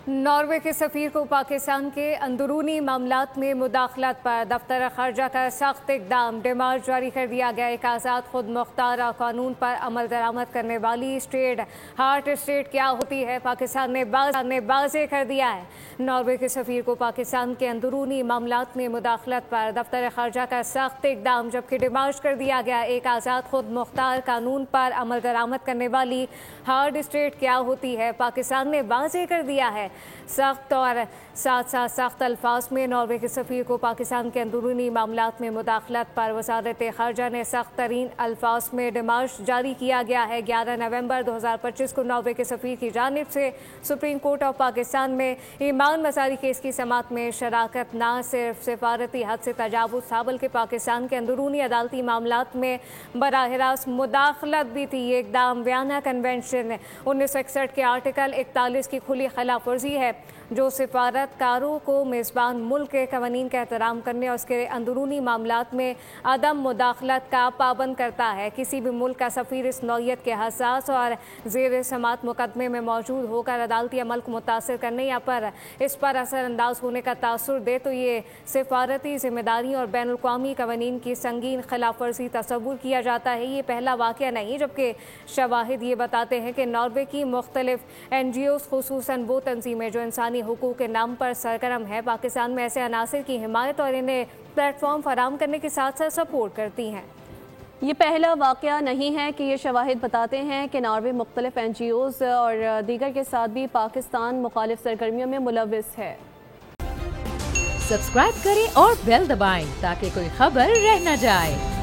Norway کے سفیر کو پاکستان کے اندرونی معاملات میں مداخلت پر دفتر خارجہ کا سخت اقدام، ڈیمارچ جاری کر دیا گیا۔ ایک آزاد خود مختار قانون پر عمل درآمد کرنے والی اسٹیٹ ہارٹ اسٹیٹ کیا ہوتی ہے، پاکستان نے واضح کر دیا ہے۔ ناروے کے سفیر کو پاکستان کے اندرونی معاملات میں مداخلت پر دفتر خارجہ کا سخت اقدام، جبکہ ڈیمارچ کر دیا گیا۔ ایک آزاد خود مختار قانون پر عمل درآمد کرنے والی ہارٹ اسٹیٹ کیا ہوتی ہے، پاکستان نے واضح کر دیا ہے۔ سخت اور ساتھ سخت الفاظ میں ناروے کے سفیر کو پاکستان کے اندرونی معاملات میں مداخلت پر وزارت خارجہ نے سخت ترین الفاظ میں ڈیمارچ جاری کیا گیا ہے۔ 11 نومبر 2025 کو ناروے کے سفیر کی جانب سے سپریم کورٹ آف پاکستان میں ایمان مزاری کیس کی سماعت میں شراکت نہ صرف سفارتی حد سے تجاوز تھا بلکہ پاکستان کے اندرونی عدالتی معاملات میں براہ راست مداخلت بھی تھی۔ یہ اقدام ویانا کنونشن 1961 کے آرٹیکل 41 کی کھلی خلاف ورزی ہے، جو سفارتکاروں کو میزبان ملک کے قوانین کا احترام کرنے اور اس کے اندرونی معاملات میں عدم مداخلت کا پابند کرتا ہے۔ کسی بھی ملک کا سفیر اس نوعیت کے حساس اور زیر سماعت مقدمے میں موجود ہو کر عدالتی عمل کو متاثر کرنے یا اس پر اثر انداز ہونے کا تاثر دے تو یہ سفارتی ذمہ داری اور بین الاقوامی قوانین کی سنگین خلاف ورزی تصور کیا جاتا ہے۔ یہ پہلا واقعہ نہیں جبکہ شواہد یہ بتاتے ہیں کہ ناروے کی مختلف NGOs، خصوصاً وہ تنظیمیں جو انسانی حقوق کے نام پر سرگرم ہے، پاکستان میں ایسے عناصر کی حمایت اور انہیں پلیٹ فارم فراہم کرنے کے ساتھ ساتھ سپورٹ کرتی ہیں۔ یہ پہلا واقعہ نہیں ہے کہ یہ شواہد بتاتے ہیں کہ ناروے مختلف NGOs اور دیگر کے ساتھ بھی پاکستان مخالف سرگرمیوں میں ملوث ہے۔ سبسکرائب کریں اور بیل دبائیں تاکہ کوئی خبر رہ نہ جائے۔